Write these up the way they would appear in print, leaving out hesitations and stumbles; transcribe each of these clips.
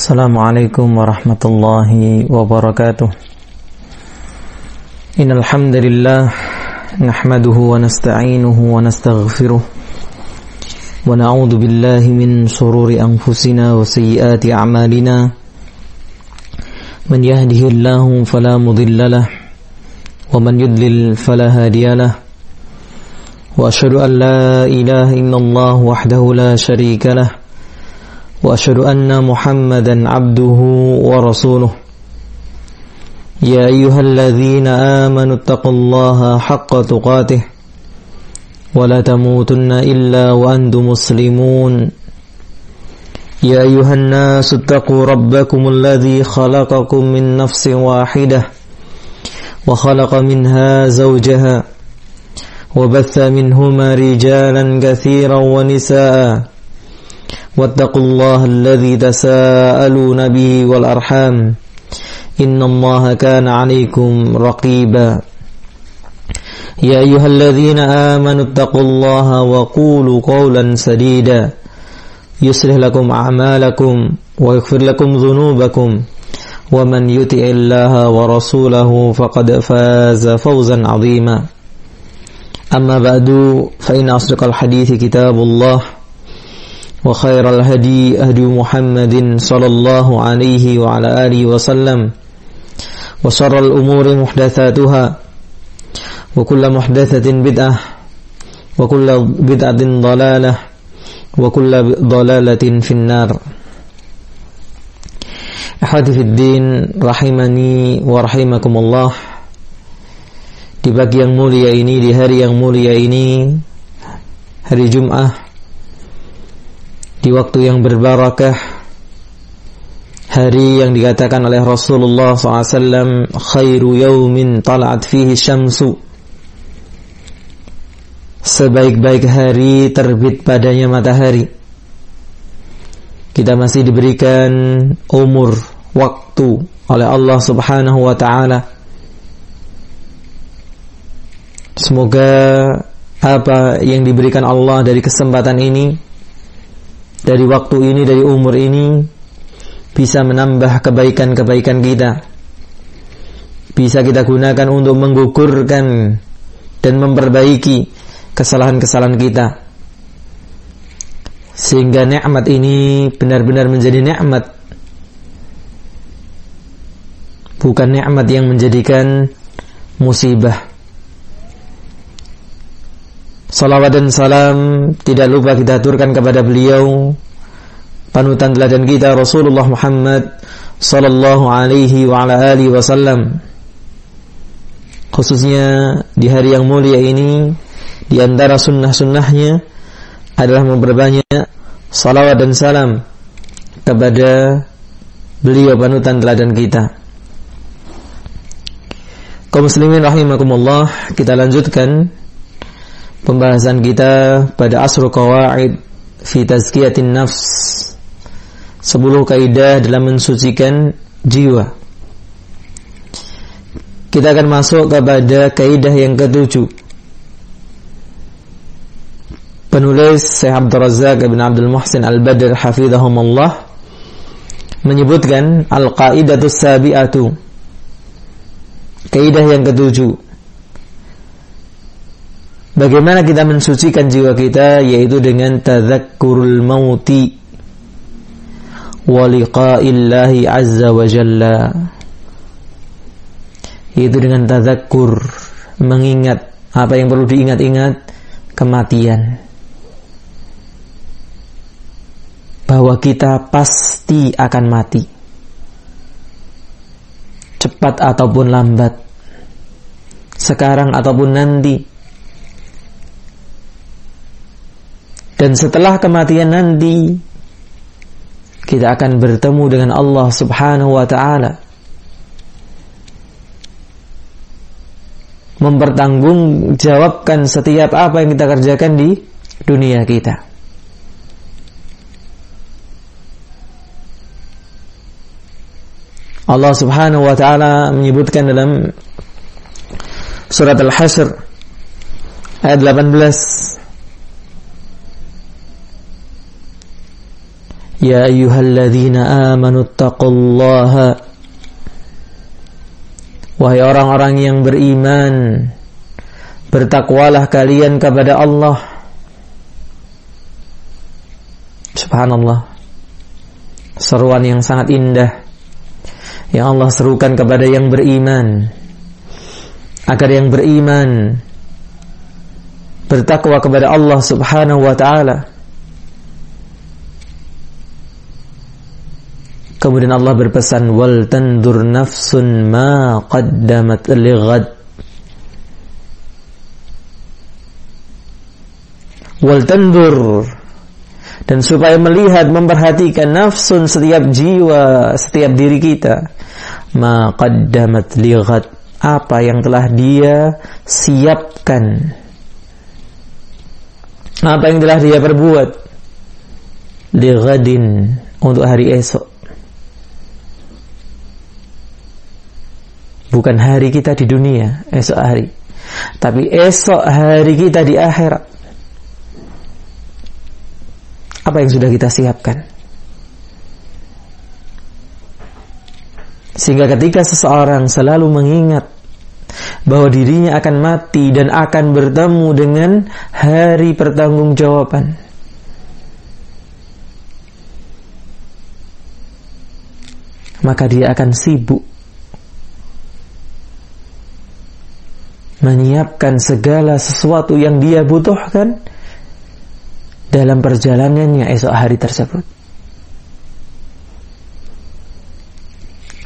Assalamualaikum warahmatullahi wabarakatuh. Innal hamdalillah nahmaduhu wa nasta'inuhu wa nastaghfiruh wa na'udzu billahi min shururi anfusina wa sayyiati a'malina. Man yahdihillahu fala mudilla lahu wa man yudlil fala hadiya lahu. Wa asyhadu an la ilaha illallah wahdahu la syarika lahu wa asyhadu anna Muhammadan abduhu wa rasuluh. Ya ayyuhalladzina amanu taqullaha haqqa tuqatih wa la tamutunna illa wa antum muslimun. Ya ayyuhan nasu taqu rabbakumul ladzi khalaqakum min nafsin wahidah wa khalaqa minha zawjaha wa batha minhuma rijalan katsiran wa nisaa'a. Wattaqullaha alladzi tasaaluna bihi wal arham innallaha kana 'alaikum raqiba. Ya ayyuhalladzina amanu taqullaha wa qulu qawlan sadida yuslih lakum a'malakum wa yaghfir lakum dhunubakum wa man yuti'illaha wa rasulahu faqad faza fawzan 'azima. Amma ba'du, fa inna asdaqal hadithi kitabullah wa khairal hadi hadi Muhammadin sallallahu alaihi wa ala alihi wa sallam wa syarral umuri muhdatsatuha wa kullu muhdatsatin bid'ah wa kullu bid'atin dhalalah wa kullu dhalalatin finnar. Ahadi fid din rahimani wa rahimakumullah. Di pagi yang mulia ini, di hari yang mulia ini, hari Jumat, di waktu yang berbarakah, hari yang dikatakan oleh Rasulullah SAW khairu yaumin tala'at fihi syamsu, sebaik-baik hari terbit padanya matahari. Kita masih diberikan umur, waktu oleh Allah Subhanahu wa ta'ala. Semoga apa yang diberikan Allah dari kesempatan ini, dari waktu ini, dari umur ini, bisa menambah kebaikan-kebaikan kita, bisa kita gunakan untuk menggugurkan dan memperbaiki kesalahan-kesalahan kita, sehingga nikmat ini benar-benar menjadi nikmat, bukan nikmat yang menjadikan musibah. Salawat dan salam tidak lupa kita aturkan kepada beliau, panutan teladan kita, Rasulullah Muhammad sallallahu alaihi wa ala alihi wasallam. Khususnya di hari yang mulia ini, di antara sunnah-sunnahnya adalah memperbanyak salawat dan salam kepada beliau, panutan teladan kita. Kaum muslimin rahimakumullah, kita lanjutkan pembahasan kita pada asrul qawaid fi tazkiyatin nafs, 10 kaidah dalam mensucikan jiwa. Kita akan masuk kepada kaidah yang ke-7. Penulis Syekh Abdul Razzaq bin Abdul Muhsin Al-Badr hafizahumullah menyebutkan al-qaidatus sabi'atu, kaidah yang ke-7. Bagaimana kita mensucikan jiwa kita, yaitu dengan tadzakkurul mauti wa liqa'illahi azza wa jalla, yaitu dengan tadzakkur, mengingat apa yang perlu diingat-ingat, kematian, bahwa kita pasti akan mati, cepat ataupun lambat, sekarang ataupun nanti. Dan setelah kematian nanti, kita akan bertemu dengan Allah Subhanahu wa ta'ala, mempertanggungjawabkan setiap apa yang kita kerjakan di dunia kita. Allah Subhanahu wa ta'ala menyebutkan dalam surat Al-Hashr ayat 18, Ya ayyuhalladzina amanu taqullaha, wahai orang-orang yang beriman, bertakwalah kalian kepada Allah. Subhanallah, seruan yang sangat indah yang Allah serukan kepada yang beriman, agar yang beriman bertakwa kepada Allah Subhanahu wa ta'ala. Kemudian Allah berpesan, wal tandur nafsun ma qaddamat lighad. Wal tandur, dan supaya melihat, memperhatikan, nafsun, setiap jiwa, setiap diri kita, ma qaddamat lighad, apa yang telah dia siapkan, apa yang telah dia perbuat, lighadin, untuk hari esok. Bukan hari kita di dunia, esok hari, tapi esok hari kita di akhirat. Apa yang sudah kita siapkan? Sehingga ketika seseorang selalu mengingat bahwa dirinya akan mati dan akan bertemu dengan hari pertanggungjawaban, maka dia akan sibuk menyiapkan segala sesuatu yang dia butuhkan dalam perjalanannya esok hari tersebut.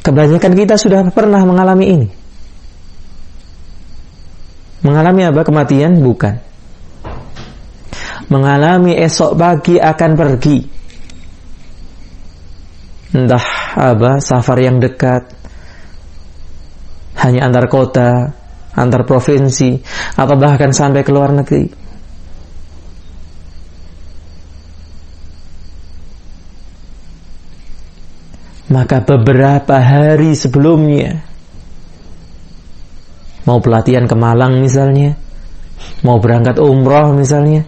Kebanyakan kita sudah pernah mengalami ini. Mengalami apa? Kematian? Bukan. Mengalami esok pagi akan pergi, entah apa, safar yang dekat, hanya antar kota, antar provinsi, atau bahkan sampai ke luar negeri. Maka beberapa hari sebelumnya, mau pelatihan ke Malang misalnya, mau berangkat umroh misalnya,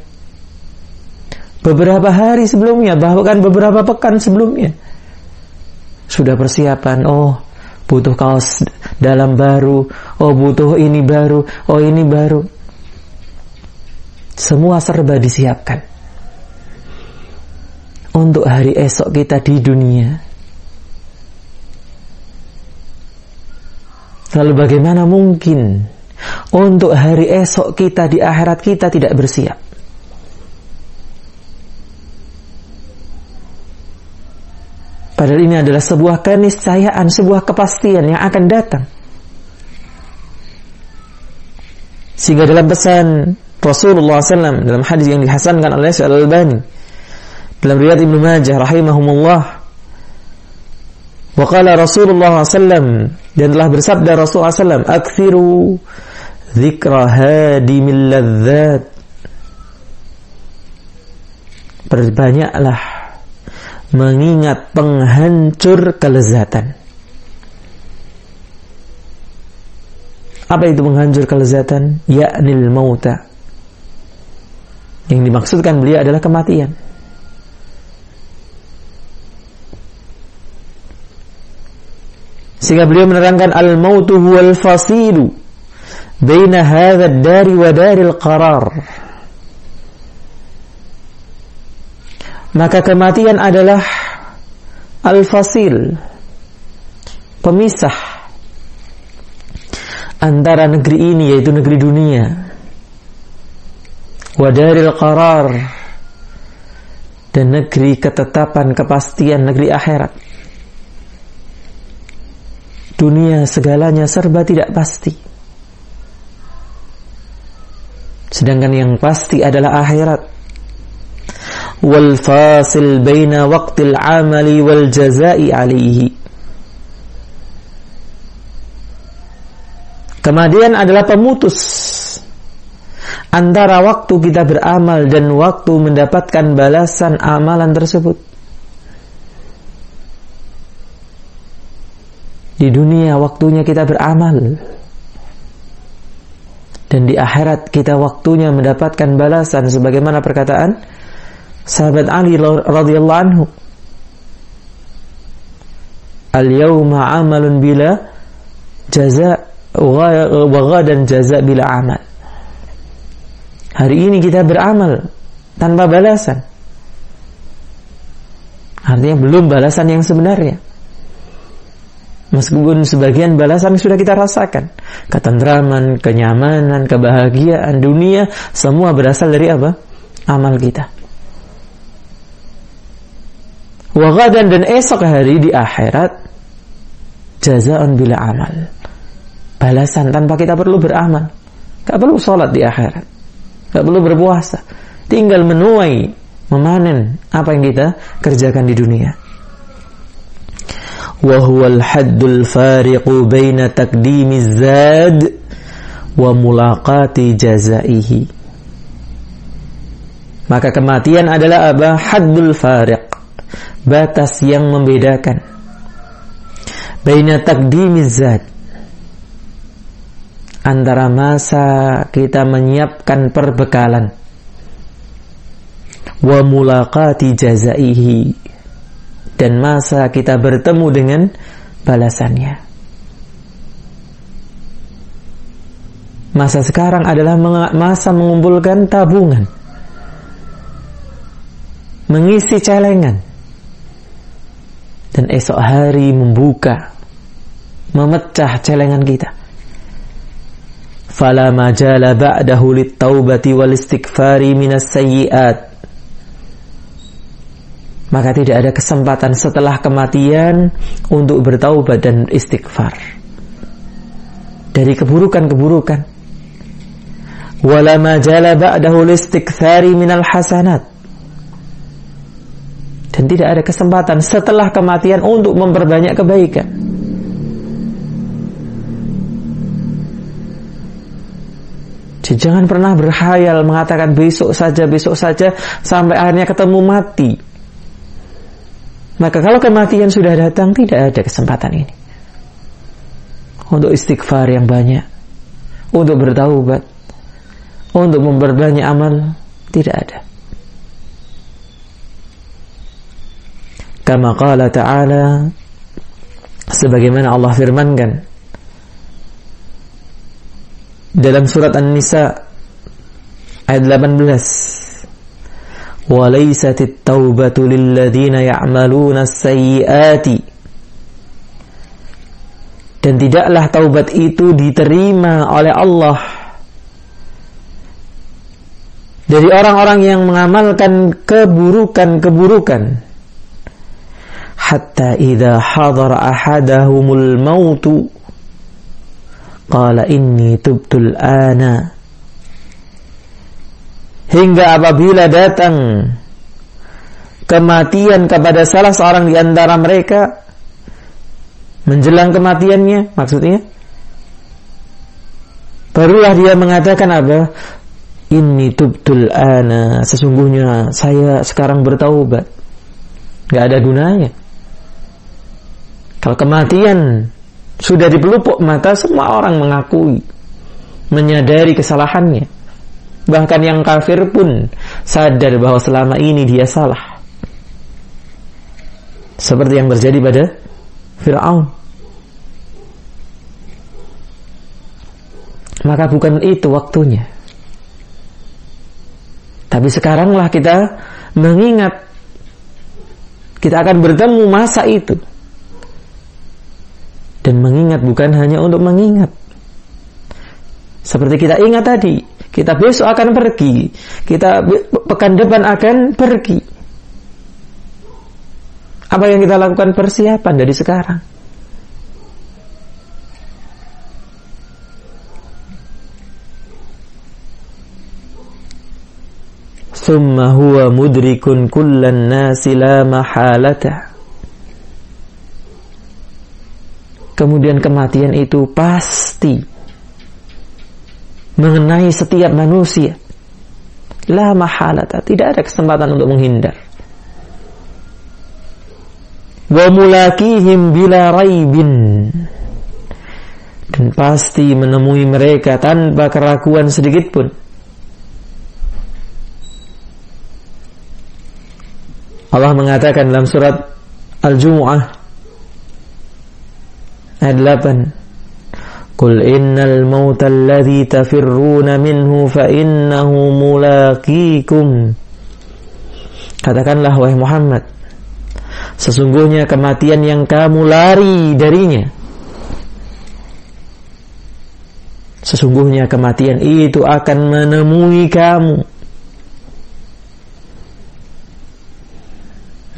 beberapa hari sebelumnya, bahkan beberapa pekan sebelumnya, sudah persiapan. Oh, butuh kaos dalam baru, oh butuh ini baru, oh ini baru. Semua serba disiapkan untuk hari esok kita di dunia. Lalu bagaimana mungkin untuk hari esok kita di akhirat kita tidak bersiap? Padahal ini adalah sebuah keniscayaan, sebuah kepastian yang akan datang. Sehingga dalam pesan Rasulullah SAW, dalam hadis yang dihasankan oleh Syekh Al-Albani, dalam riwayat Ibnu Majah rahimahumullah, wa qala Rasulullah SAW, dan telah bersabda Rasulullah SAW, aktsiru dzikra hadimil ladzat, perbanyaklah mengingat penghancur kelezatan. Apa itu penghancur kelezatan? Ya'nil mauta. Yang dimaksudkan beliau adalah kematian. Sehingga beliau menerangkan al-mautu huwal fasilu baina hadzal dari wa daril qarar. Maka kematian adalah al-fasil, pemisah antara negeri ini, yaitu negeri dunia, wadaril qarar, dan negeri ketetapan, kepastian, negeri akhirat. Dunia segalanya serba tidak pasti, sedangkan yang pasti adalah akhirat. Wal fasil baina waqtil amali wal jazai alaihi. Kematian adalah pemutus antara waktu kita beramal dan waktu mendapatkan balasan amalan tersebut. Di dunia waktunya kita beramal, dan di akhirat kita waktunya mendapatkan balasan, sebagaimana perkataan sahabat Ali radhiyallahu anhu, Al-yawma amalun bila jaza wa ghadan jaza bila amal. Hari ini kita beramal tanpa balasan. Artinya belum balasan yang sebenarnya. Meskipun sebagian balasan sudah kita rasakan. Ketentraman, kenyamanan, kebahagiaan dunia, semua berasal dari apa? Amal kita. Wa ghadan, dan esok hari di akhirat, jazaan bila amal. Balasan tanpa kita perlu beramal. Gak perlu sholat di akhirat. Gak perlu berpuasa. Tinggal menuai, memanen apa yang kita kerjakan di dunia. Wa huwal haddul fariqu baina taqdimiz zad wa mulaqati jazaihi. Maka kematian adalah apa? Haddul fariq, batas yang membedakan baina taqdimiz zad, antara masa kita menyiapkan perbekalan, wa mulaqati jazaihi, dan masa kita bertemu dengan balasannya. Masa sekarang adalah masa mengumpulkan tabungan, mengisi celengan, dan esok hari membuka, memecah celengan kita. Fala majala ba'dahu lit-taubati wal istighfari minas sayyi'at. Maka tidak ada kesempatan setelah kematian untuk bertaubat dan istighfar dari keburukan-keburukan. Wala majala ba'dahu listikthari minal hasanat. Dan tidak ada kesempatan setelah kematian untuk memperbanyak kebaikan. Jadi jangan pernah berkhayal mengatakan besok saja sampai akhirnya ketemu mati. Maka kalau kematian sudah datang, tidak ada kesempatan ini untuk istighfar yang banyak, untuk bertaubat, untuk memperbanyak amal. Tidak ada. Kama qala ta'ala, sebagaimana Allah firmankan dalam surat An-Nisa ayat 18, وَلَيْسَتِ التَّوْبَةُ لِلَّذِينَ يَعْمَلُونَ السَّيِّئَاتِ, dan tidaklah taubat itu diterima oleh Allah dari orang-orang yang mengamalkan keburukan-keburukan, hatta idza hadara ahadahumul mautu qala inni tubtul ana, hingga apabila datang kematian kepada salah seorang di antara mereka, menjelang kematiannya maksudnya, barulah dia mengatakan apa? Inni tubtul ana, sesungguhnya saya sekarang bertaubat. Gak ada gunanya. Kalau kematian sudah di pelupuk mata, semua orang mengakui, menyadari kesalahannya. Bahkan yang kafir pun sadar bahwa selama ini dia salah. Seperti yang terjadi pada Fir'aun. Maka bukan itu waktunya. Tapi sekaranglah kita mengingat, kita akan bertemu masa itu. Dan mengingat bukan hanya untuk mengingat. Seperti kita ingat tadi, kita besok akan pergi, kita pekan depan akan pergi. Apa yang kita lakukan? Persiapan dari sekarang. Summa huwa mudrikun kullan nasi la mahalata. Kemudian kematian itu pasti mengenai setiap manusia. La mahalata, tidak ada kesempatan untuk menghindar. Wa mulakihim bila raibin, dan pasti menemui mereka tanpa keraguan sedikit pun. Allah mengatakan dalam surat Al-Jumu'ah Ayat 8. Qul innal mauta alladhi tafirruna minhu fa innahu mulaqikum. Katakanlah wahai Muhammad, sesungguhnya kematian yang kamu lari darinya, sesungguhnya kematian itu akan menemui kamu.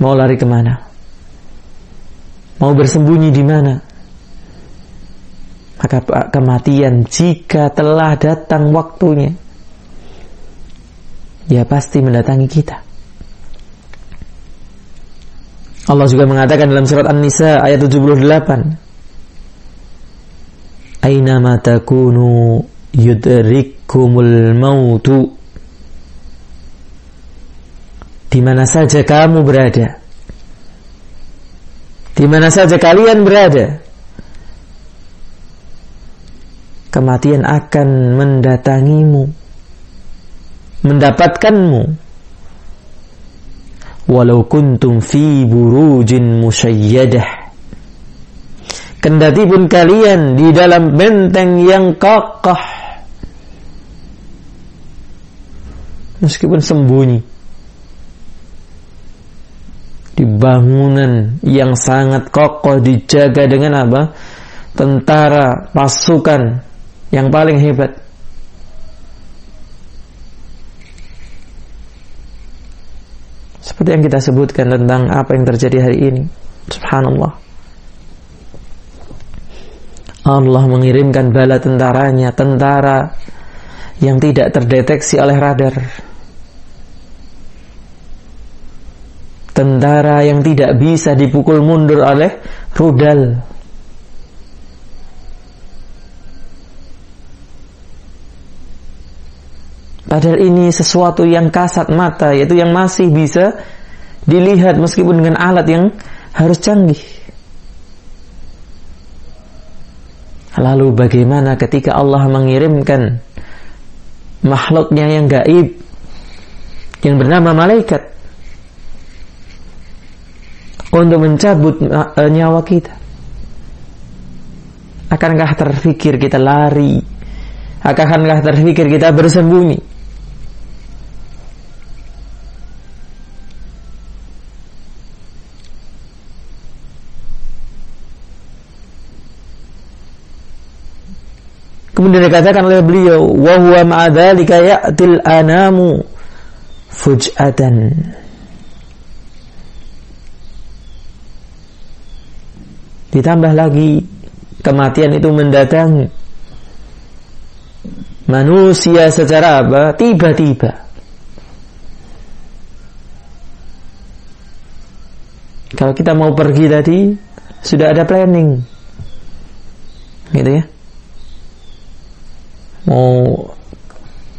Mau lari kemana? Mau bersembunyi di mana? Maka kematian jika telah datang waktunya, ya pasti mendatangi kita. Allah juga mengatakan dalam surat An-Nisa ayat 78, Aynama takunu yudrikkumul mautu. Di mana saja kamu berada, di mana saja kalian berada, kematian akan mendatangimu, mendapatkanmu. Walau kuntum fi burujin musyayyadah. Kendati pun kalian di dalam benteng yang kokoh, meskipun sembunyi di bangunan yang sangat kokoh, dijaga dengan apa? Tentara, pasukan yang paling hebat. Seperti yang kita sebutkan tentang apa yang terjadi hari ini. Subhanallah. Allah mengirimkan bala tentaranya, tentara yang tidak terdeteksi oleh radar, tentara yang tidak bisa dipukul mundur oleh rudal. Padahal ini sesuatu yang kasat mata, yaitu yang masih bisa dilihat meskipun dengan alat yang harus canggih. Lalu bagaimana ketika Allah mengirimkan makhluknya yang gaib, yang bernama malaikat, untuk mencabut nyawa kita? Akankah terfikir kita lari? Akankah terfikir kita bersembunyi? Kemudian dikatakan oleh beliau, wa huwa ma'a dzalika ya'til anamu fuj'atan. Ditambah lagi, kematian itu mendatangi manusia secara apa? Tiba-tiba. Kalau kita mau pergi tadi, sudah ada planning, gitu ya. Mau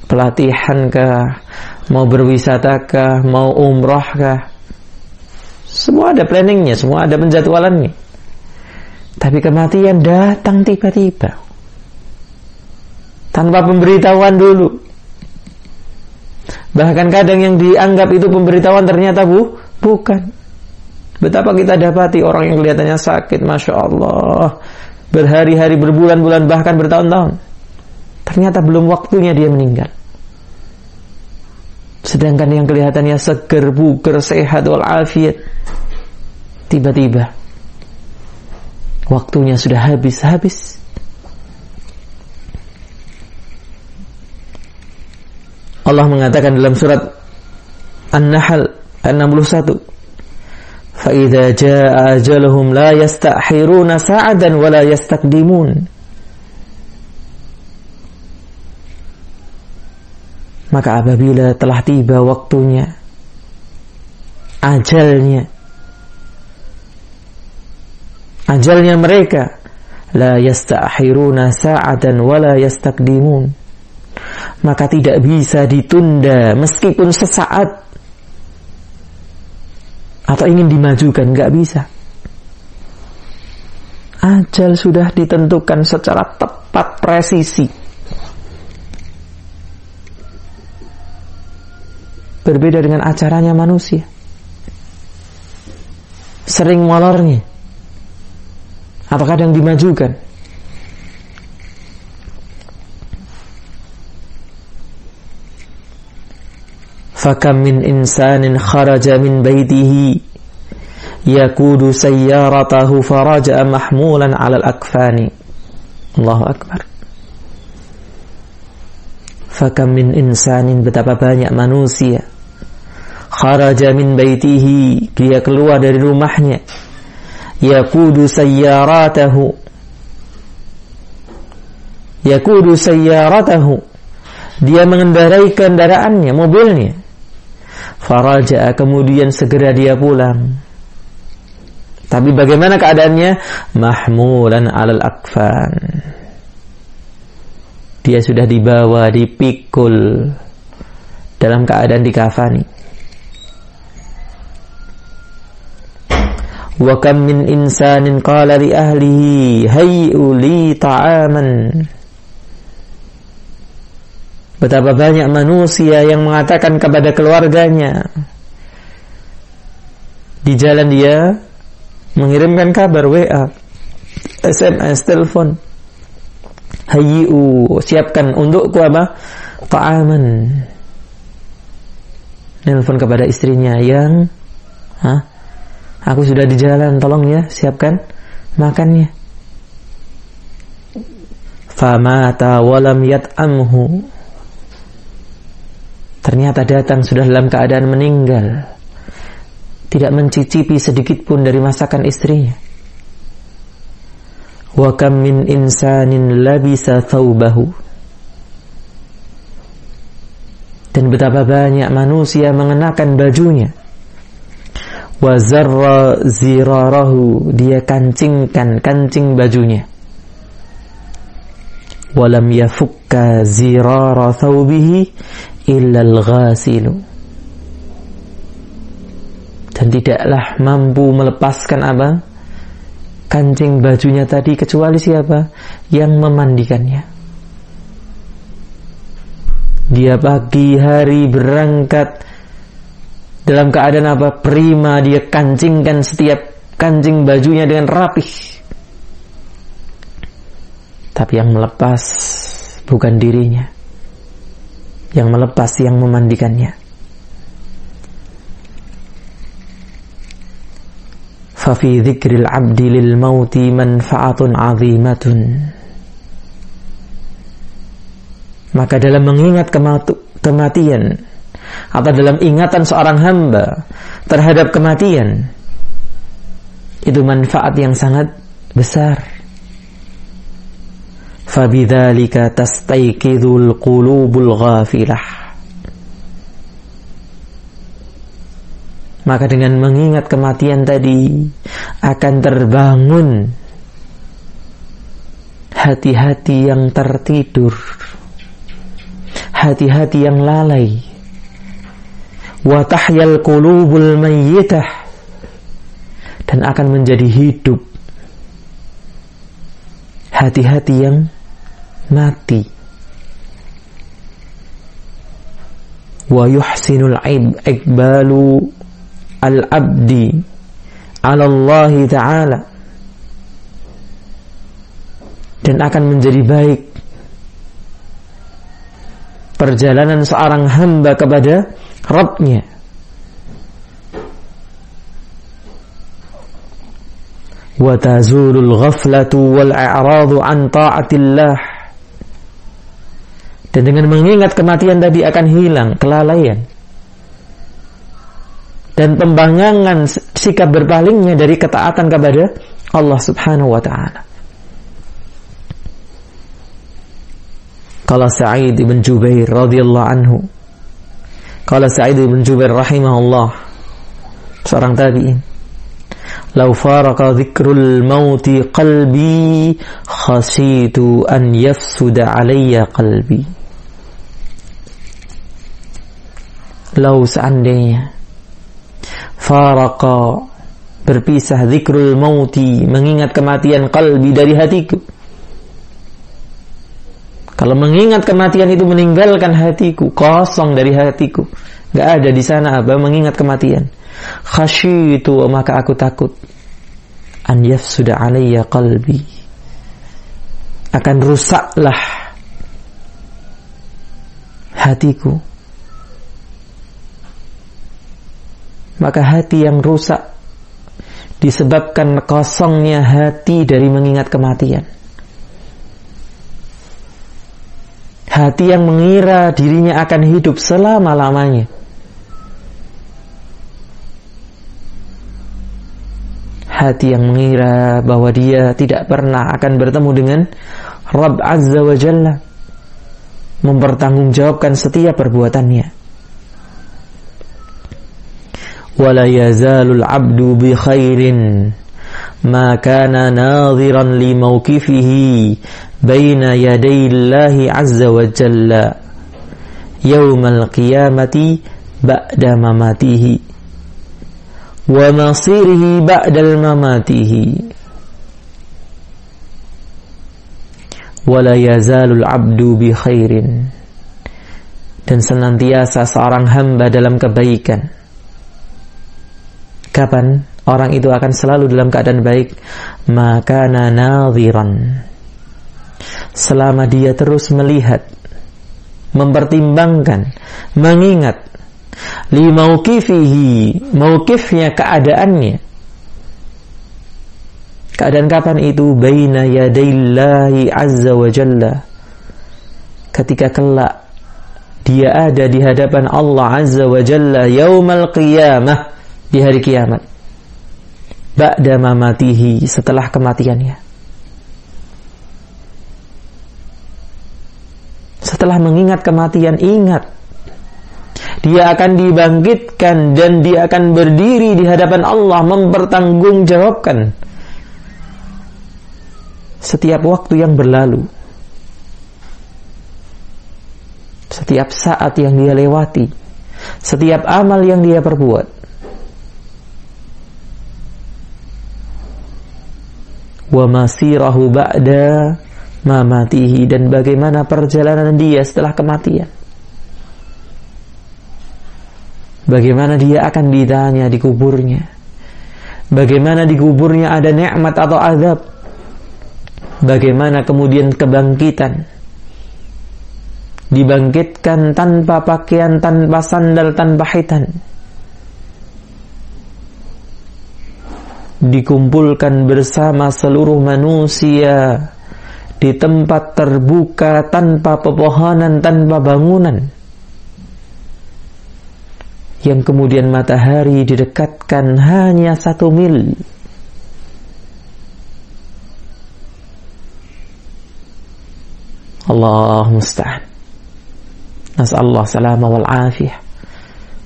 pelatihan kah, mau berwisata kah, mau umroh kah, semua ada planningnya, semua ada penjadwalannya. Tapi kematian datang tiba-tiba, tanpa pemberitahuan dulu. Bahkan kadang yang dianggap itu pemberitahuan ternyata bukan. Betapa kita dapati orang yang kelihatannya sakit, Masya Allah, berhari-hari, berbulan-bulan, bahkan bertahun-tahun, ternyata belum waktunya dia meninggal. Sedangkan yang kelihatannya seger, bugar, sehat, walafiat, tiba-tiba waktunya sudah habis. Allah mengatakan dalam surat An-Nahl ayat 61, فَإِذَا جَاءَ أَجَلُهُمْ لَا يَسْتَأْخِرُونَ سَاعَةً وَلَا يَسْتَقْدِمُونَ. Maka apabila telah tiba waktunya, ajalnya mereka, la yasta'khiruna sa'atan wa la yastaqdimun, maka tidak bisa ditunda meskipun sesaat, atau ingin dimajukan, enggak bisa. Ajal sudah ditentukan secara tepat, presisi. Berbeda dengan acaranya manusia, sering molornya. Apakah yang dimajukan? Fakam min insanin kharaja min baitihi yakudu sayyaratahu faraja'a mahmulan 'ala al-akfani. Allahu akbar. Fakam min insanin, betapa banyak manusia, kharaja min baitihi, dia keluar dari rumahnya, yakudu sayyaratahu, dia mengendarai kendaraannya, mobilnya, faraja'a, kemudian segera dia pulang. Tapi bagaimana keadaannya? Mahmulan 'alal akfan, dia sudah dibawa, dipikul dalam keadaan dikafani. Wa kam min insanin qala li ahlihi hayyu li ta'aman. Betapa banyak manusia yang mengatakan kepada keluarganya, di jalan dia mengirimkan kabar, WA, SMS, telepon, hayyu, siapkan untukku apa? Ta'aman. Nelpon kepada istrinya yang, aku sudah di jalan, tolong ya, siapkan makannya. Famata walam yat'amhu, ternyata datang sudah dalam keadaan meninggal, tidak mencicipi sedikit pun dari masakan istrinya. Wa kam min insanin labisa thawbahu, dan betapa banyak manusia mengenakan bajunya. Wa zarra zirarahu, dia kancing bajunya. Wa lam yafukka zirara thawbihi illa al-ghasilu, dan tidaklah mampu melepaskan apa? Kancing bajunya tadi kecuali siapa? Yang memandikannya. Dia pagi hari berangkat dalam keadaan apa? Prima, dia kancingkan setiap kancing bajunya dengan rapih. Tapi yang melepas bukan dirinya, yang melepas yang memandikannya. Fafi dzikril abdi lil mauti manfa'atun 'azimatun. Maka dalam mengingat kematian, atau dalam ingatan seorang hamba terhadap kematian, itu manfaat yang sangat besar. Fabidzalika tastayqidul qulubul ghafilah. Maka dengan mengingat kematian tadi akan terbangun hati-hati yang tertidur, hati-hati yang lalai. Wa tahyal qulubul mayyitah, dan akan menjadi hidup hati-hati yang mati. Wa yuhsinul iqbalu al-abdi ala Allah Ta'ala, dan akan menjadi baik perjalanan seorang hamba kepada Rabb-Nya. Wa tazulul ghaflatu wal i'radu an ta'atillah, dan dengan mengingat kematian tadi akan hilang kelalaian dan pembanggangan sikap berpalingnya dari ketaatan kepada Allah Subhanahu wa ta'ala. Qala Sa'id bin Jubair radhiyallahu anhu, qala Sa'id bin Jubair rahimahullah, seorang tabi'in, "Law faraqa dzikrul mauti qalbi khashitu an yafsuda alayya qalbi." Lau, seandainya faraqa, berpisah, dzikrul mauti, mengingat kematian, qalbi, dari hatiku. Kalau mengingat kematian itu meninggalkan hatiku, kosong dari hatiku, nggak ada di sana apa mengingat kematian. Khasyitu, maka aku takut. an yafsuda alayya qalbi, akan rusaklah hatiku. Maka hati yang rusak disebabkan kosongnya hati dari mengingat kematian. Hati yang mengira dirinya akan hidup selama-lamanya. Hati yang mengira bahwa dia tidak pernah akan bertemu dengan Rabb Azza wa Jalla, mempertanggungjawabkan setiap perbuatannya. Wala yazalul abdu bi khairin ma kana nadhiran li mawqifihi baina yadayillahi azza wa jalla yaumal qiyamati ba'da mamatihi wa masirihi ba'dal mamatihi. Wala yazalul abdu bi khairin, dan senantiasa seorang hamba dalam kebaikan. Kapan orang itu akan selalu dalam keadaan baik? Makana nadhiran, selama dia terus melihat, mempertimbangkan, mengingat li mauqifihi, mauqifnya, keadaannya. Keadaan kapan itu? Baina yadaillahi azza wa jalla, ketika kelak dia ada di hadapan Allah azza wa jalla yaumal qiyamah, di hari kiamat, ba'da mamatihi, setelah kematiannya. Setelah mengingat kematian, ingat dia akan dibangkitkan dan dia akan berdiri di hadapan Allah, mempertanggungjawabkan setiap waktu yang berlalu, setiap saat yang dia lewati, setiap amal yang dia perbuat. Wa masirahu ba'da mamatihi, dan bagaimana perjalanan dia setelah kematian. Bagaimana dia akan ditanya di kuburnya, bagaimana di kuburnya ada nikmat atau azab, bagaimana kemudian kebangkitan, dibangkitkan tanpa pakaian, tanpa sandal, tanpa hitan, dikumpulkan bersama seluruh manusia di tempat terbuka, tanpa pepohonan, tanpa bangunan, yang kemudian matahari didekatkan hanya 1 mil. Allah musta'an. Nas'allah salama wal afiyah.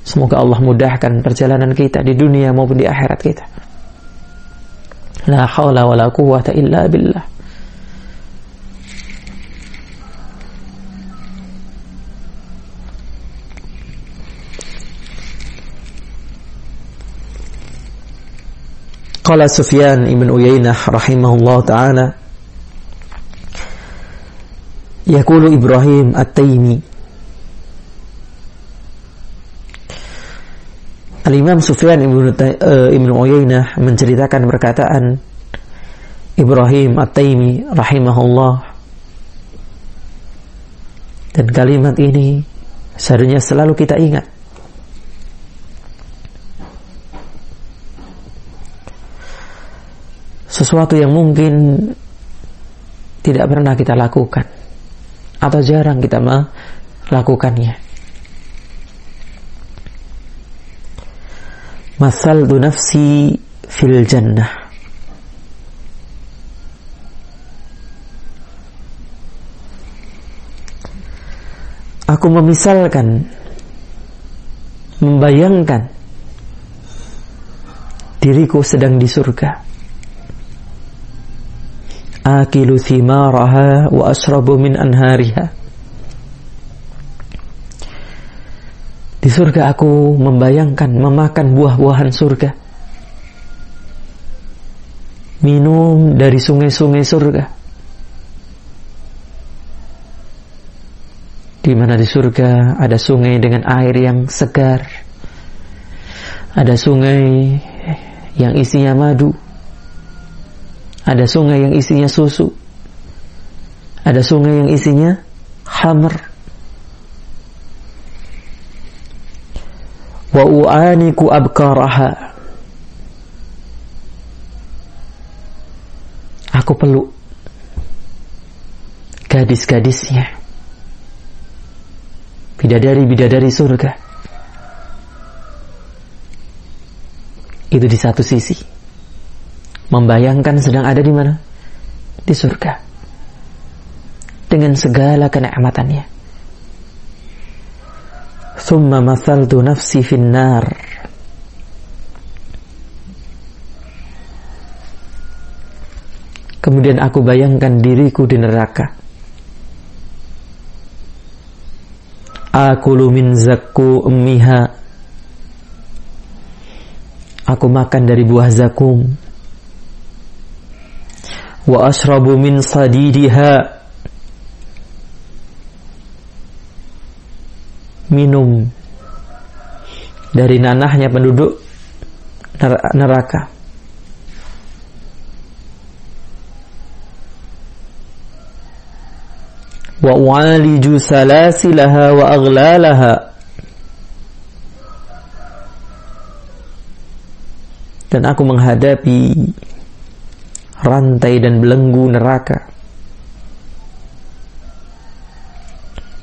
Semoga Allah mudahkan perjalanan kita di dunia maupun di akhirat kita. La haula wa la quwwata illa billah. Qala Sufyan ibn Uyainah rahimahullah ta'ala, yaqulu Ibrahim At-Taimi. Al-Imam Sufyan ibn Uyainah menceritakan perkataan Ibrahim At-Taimi rahimahullah, dan kalimat ini seharusnya selalu kita ingat. Sesuatu yang mungkin tidak pernah kita lakukan atau jarang kita melakukannya. Masaltu nafsi fil jannah. Aku memisalkan, membayangkan diriku sedang di surga. Akilu thimaraha wa asrabu min anhariha. Di surga aku membayangkan memakan buah-buahan surga, minum dari sungai-sungai surga, di mana di surga ada sungai dengan air yang segar, ada sungai yang isinya madu, Ada sungai yang isinya susu, ada sungai yang isinya khamr. Wa u'aniku abkaraha, aku peluk gadis-gadisnya, bidadari-bidadari surga. Itu di satu sisi membayangkan sedang ada di mana? Di surga, dengan segala kenikmatannya. Thumma mathaltu nafsi finnar, kemudian aku bayangkan diriku di neraka. Akulu min zakku ummiha, aku makan dari buah zakum. Wa ashrabu min sadidiha, minum dari nanahnya penduduk neraka. Wa waliju salasilaha wa aghlalaha, dan aku menghadapi rantai dan belenggu neraka.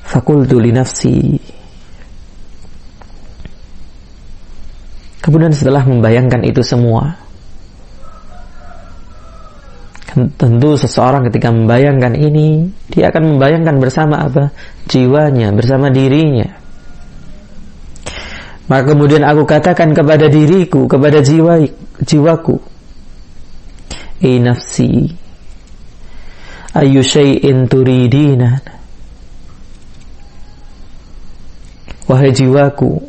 Fakultu li nafsi, kemudian setelah membayangkan itu semua, tentu seseorang ketika membayangkan ini, dia akan membayangkan bersama apa? Jiwanya, bersama dirinya. Maka kemudian aku katakan kepada diriku, kepada jiwaku, nafsi, ayu syai'in turidina, wahai jiwaku,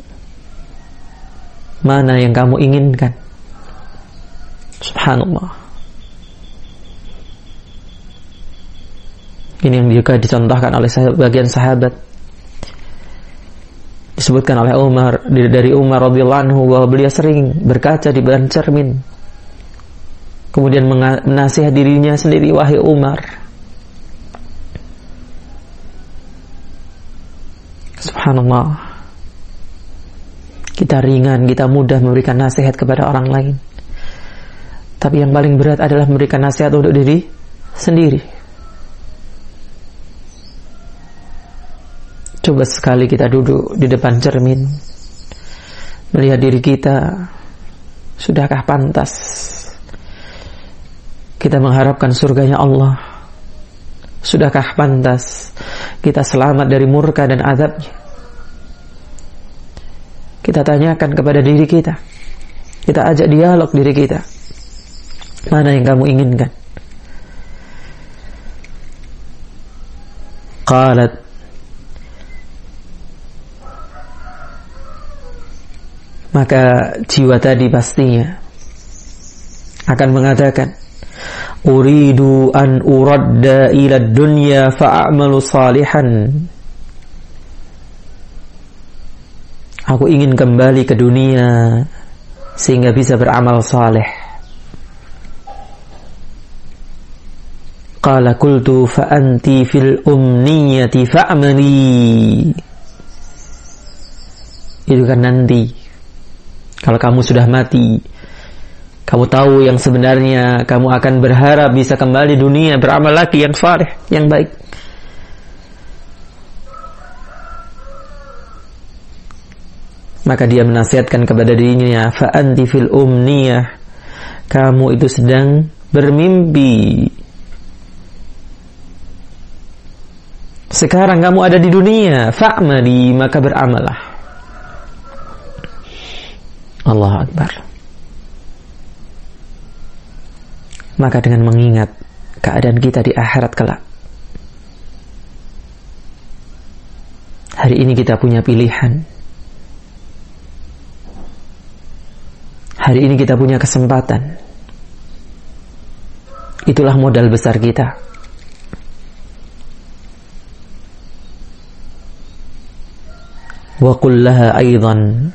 mana yang kamu inginkan? Subhanallah. Ini yang juga dicontohkan oleh bagian sahabat. Disebutkan oleh Umar, dari Umar radhiyallahu anhu, bahwa beliau sering berkaca di depan cermin, kemudian menasihat dirinya sendiri, wahai Umar, subhanallah, kita ringan, kita mudah memberikan nasihat kepada orang lain, tapi yang paling berat adalah memberikan nasihat untuk diri sendiri. Coba sekali kita duduk di depan cermin, melihat diri kita, sudahkah pantas kita mengharapkan surganya Allah? Sudahkah pantas kita selamat dari murka dan azabnya? Kita tanyakan kepada diri kita, kita ajak dialog diri kita, mana yang kamu inginkan? Qalat, maka jiwa tadi pastinya akan mengatakan, uridu an uradda ila dunya fa'amalu salihan, aku ingin kembali ke dunia sehingga bisa beramal saleh. Qala qultu fa anti fil umniyati fa'amali, itu kan nanti kalau kamu sudah mati, kamu tahu yang sebenarnya, kamu akan berharap bisa kembali dunia, beramal lagi yang saleh, yang baik. Maka dia menasihatkan kepada dirinya, fa anti fil umniyah, kamu itu sedang bermimpi. Sekarang kamu ada di dunia, fa'mali, maka beramalah. Allahu Akbar. Maka dengan mengingat keadaan kita di akhirat kelak, hari ini kita punya pilihan. Hari ini kita punya kesempatan. Itulah modal besar kita. Wa qul laha aidan,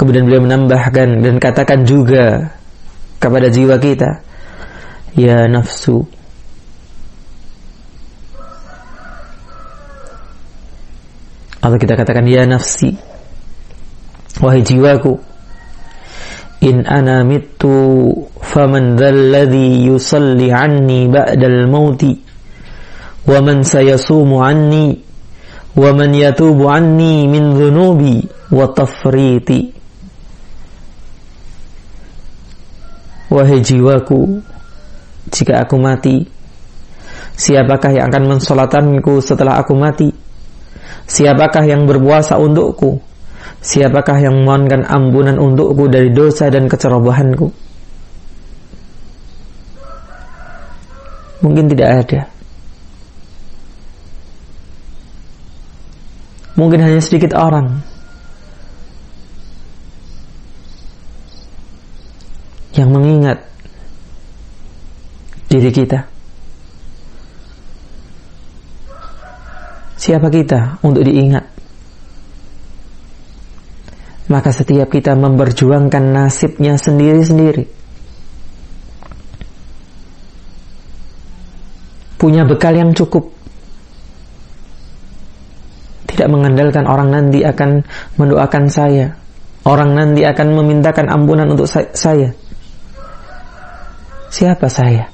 kemudian beliau menambahkan dan katakan juga kepada jiwa kita, ya nafsu. Atau kita katakan ya nafsi, wahai jiwaku, in ana mittu faman dzalladzi yusalli anni ba'dal mauti wa man sayasumu anni wa man yatubu anni min dhunubi wa tafriti. Wahai jiwaku, jika aku mati, siapakah yang akan mensolatanku setelah aku mati? Siapakah yang berpuasa untukku? Siapakah yang memohonkan ampunan untukku dari dosa dan kecerobohanku? Mungkin tidak ada. Mungkin hanya sedikit orang yang mengingat diri kita. Siapa kita untuk diingat? Maka setiap kita memperjuangkan nasibnya sendiri-sendiri. Punya bekal yang cukup. Tidak mengandalkan orang nanti akan mendoakan saya, orang nanti akan memintakan ampunan untuk saya. Siapa saya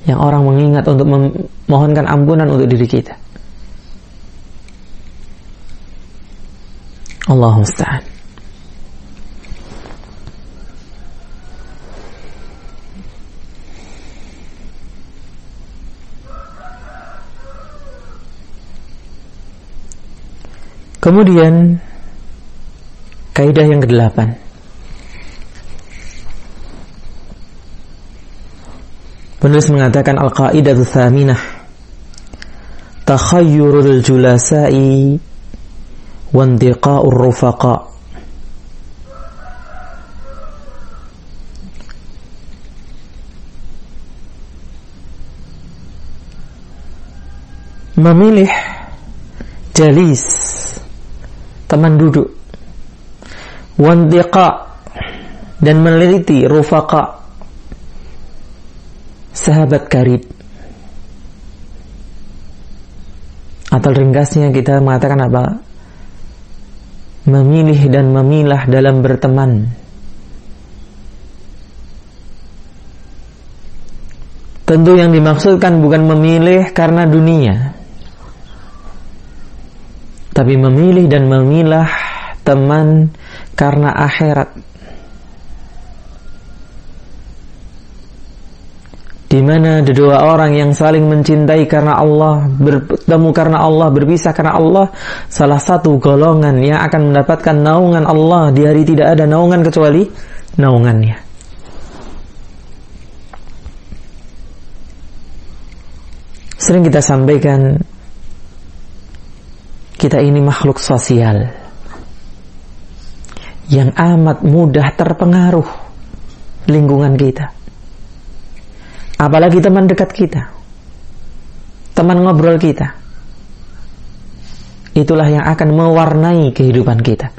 yang orang mengingat untuk memohonkan ampunan untuk diri kita? Allahu musta'an. Kemudian kaidah yang ke-8. Penulis mengatakan al-qaidatu tsaminah, takhayyurul julasa'i wa intiqa'ur rufaqa. Memilih jalis, teman duduk, wantiqa, dan meneliti rufaqa, sahabat karib. Atau ringkasnya kita mengatakan apa? Memilih dan memilah dalam berteman. Tentu yang dimaksudkan bukan memilih karena dunia, tapi memilih dan memilah teman karena akhirat, di mana ada dua orang yang saling mencintai karena Allah, bertemu karena Allah, berpisah karena Allah. Salah satu golongan yang akan mendapatkan naungan Allah di hari tidak ada naungan kecuali naungannya. Sering kita sampaikan, kita ini makhluk sosial yang amat mudah terpengaruh lingkungan kita. Apalagi teman dekat kita, teman ngobrol kita. Itulah yang akan mewarnai kehidupan kita.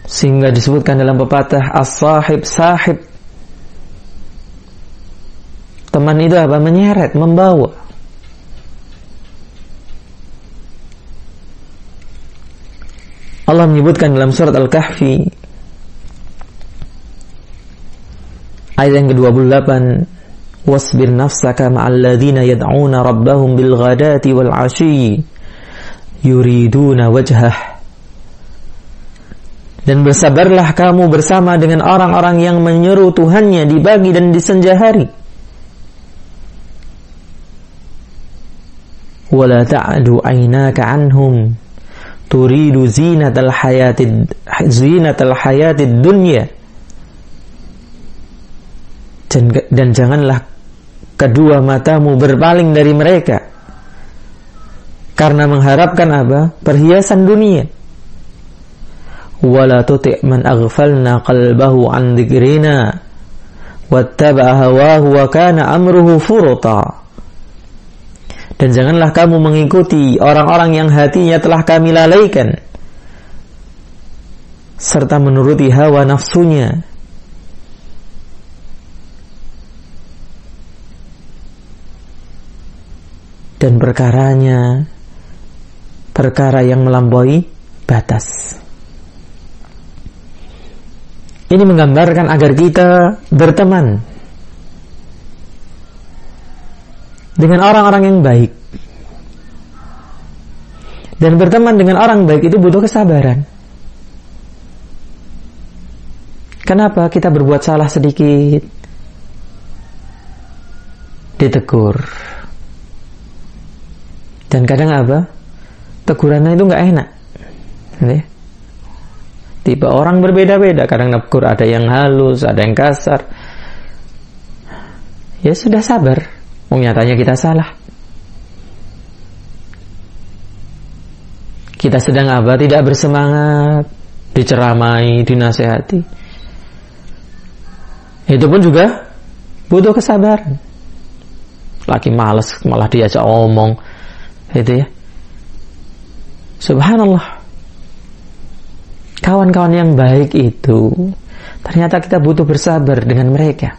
Sehingga disebutkan dalam pepatah, as-sahib sahib. Teman itu apa? Menyeret, membawa. Allah menyebutkan dalam surat Al-Kahfi ayat yang ke-28, wasbir nafsaka ma'al ladzina yad'una rabbahum bil ghadati wal 'ashyi yuriduna wajhah. Dan bersabarlah kamu bersama dengan orang-orang yang menyeru Tuhannya di pagi dan di senja hari. Wala ta'du 'ainaka 'anhum turidu zinatal hayatid dunya. Dan janganlah kedua matamu berpaling dari mereka karena mengharapkan apa? Perhiasan dunia. Wala tuti' man aghfalna qalbahu an dzikrina wattaba'a hawahu wa kana amruhu furuta. Dan janganlah kamu mengikuti orang-orang yang hatinya telah kami lalaikan serta menuruti hawa nafsunya dan perkaranya perkara yang melampaui batas. Ini menggambarkan agar kita berteman dengan orang-orang yang baik. Dan berteman dengan orang baik itu butuh kesabaran. Kenapa kita berbuat salah sedikit ditegur? Dan kadang apa? Tegurannya itu nggak enak. Tipe orang berbeda-beda. Kadang negur ada yang halus, ada yang kasar. Ya sudah sabar. Nyatanya kita salah. Kita sedang apa? Tidak bersemangat, diceramai, dinasehati. Itu pun juga butuh kesabaran. Lagi malas malah diajak omong, itu ya. Subhanallah. Kawan-kawan yang baik itu ternyata kita butuh bersabar dengan mereka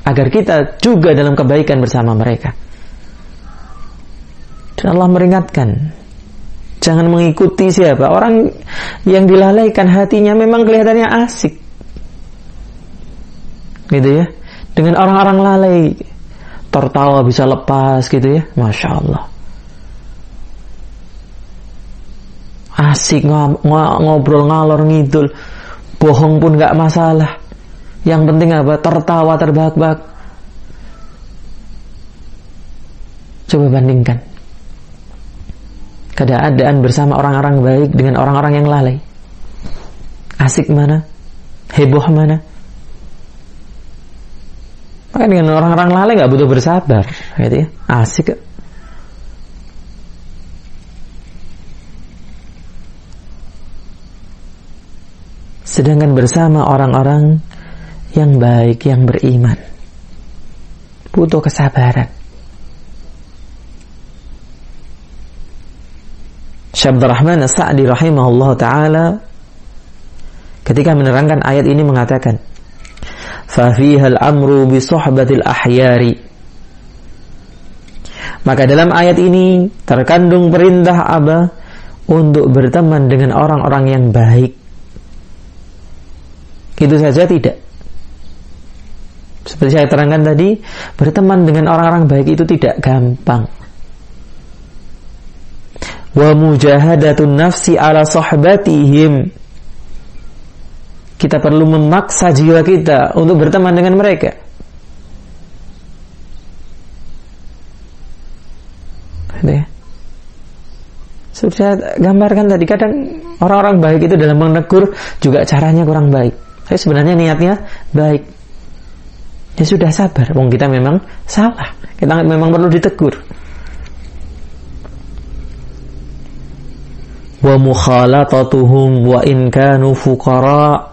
agar kita juga dalam kebaikan bersama mereka. Dan Allah meringatkan, jangan mengikuti siapa orang yang dilalaikan hatinya memang kelihatannya asik, gitu ya. Dengan orang-orang lalai tertawa bisa lepas, gitu ya, Masya Allah. Asik ngobrol ngalor ngidul, bohong pun gak masalah. Yang penting apa? Tertawa terbahak-bahak. Coba bandingkan keadaan bersama orang-orang baik dengan orang-orang yang lalai. Asik mana? Heboh mana? Maka dengan orang-orang lalai gak butuh bersabar, gitu ya. Asik. Sedangkan bersama orang-orang yang baik, yang beriman, butuh kesabaran. Syekh Abdul Rahman As-Sa'di rahimahullah ta'ala ketika menerangkan ayat ini mengatakan, فَفِيهَا الْأَمْرُ بِصُحْبَةِ الْأَحْيَارِ. Maka dalam ayat ini terkandung perintah apa? Untuk berteman dengan orang-orang yang baik. Itu saja tidak. Seperti saya terangkan tadi, berteman dengan orang-orang baik itu tidak gampang. Wa mujahadatun nafsi ala sohbatihim. Kita perlu memaksa jiwa kita untuk berteman dengan mereka. Sudah gambarkan tadi, kadang orang-orang baik itu dalam menegur juga caranya kurang baik. Saya sebenarnya niatnya baik. Ya sudah sabar, wong kita memang salah. Kita memang perlu ditegur. Wa mukhalatatuhum wa in kanu fuqara.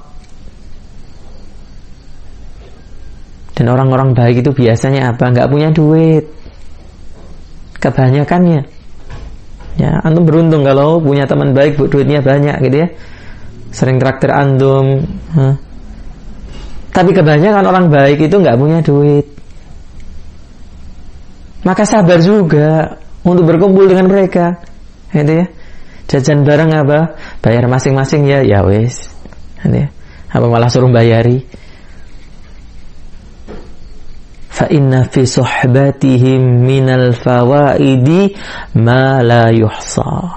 Dan orang-orang baik itu biasanya apa? Enggak punya duit. Kebanyakannya. Ya, antum beruntung kalau punya teman baik, duitnya banyak gitu ya. Sering traktir antum. Tapi kebanyakan orang baik itu nggak punya duit. Maka sabar juga untuk berkumpul dengan mereka, gitu ya. Jajan bareng apa? Bayar masing-masing ya wes, gitu ya. Apa malah suruh bayari? Fa inna fi suhbatihim minal fawaidi ma la yuhsa.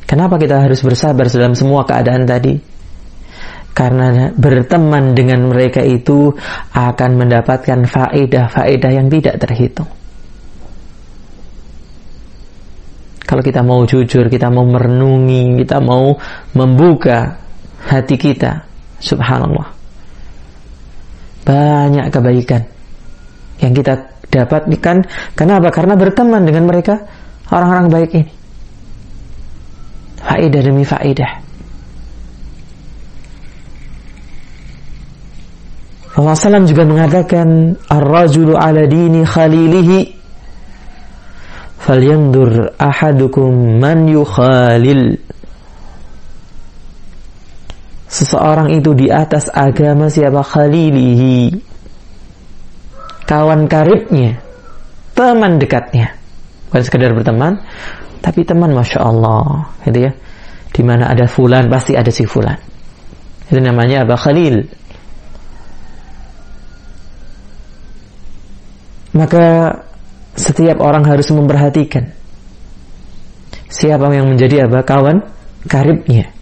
Kenapa kita harus bersabar dalam semua keadaan tadi? Karena berteman dengan mereka itu akan mendapatkan faedah-faedah yang tidak terhitung. Kalau kita mau jujur, kita mau merenungi, kita mau membuka hati kita, subhanallah, banyak kebaikan yang kita dapatkan. Kenapa? Karena berteman dengan mereka, orang-orang baik ini. Faedah demi faedah. Rasulullah SAW juga mengatakan, ar-rajulu ala dini khalilihi falyandur ahadukum man yukhalil. Seseorang itu di atas agama siapa? Khalilihi, kawan karibnya. teman dekatnya. Bukan sekedar berteman, tapi teman, Masya Allah, gitu ya. Di mana ada fulan, pasti ada si fulan. Itu namanya apa? Khalil. Maka setiap orang harus memperhatikan siapa yang menjadi apa? Kawan karibnya.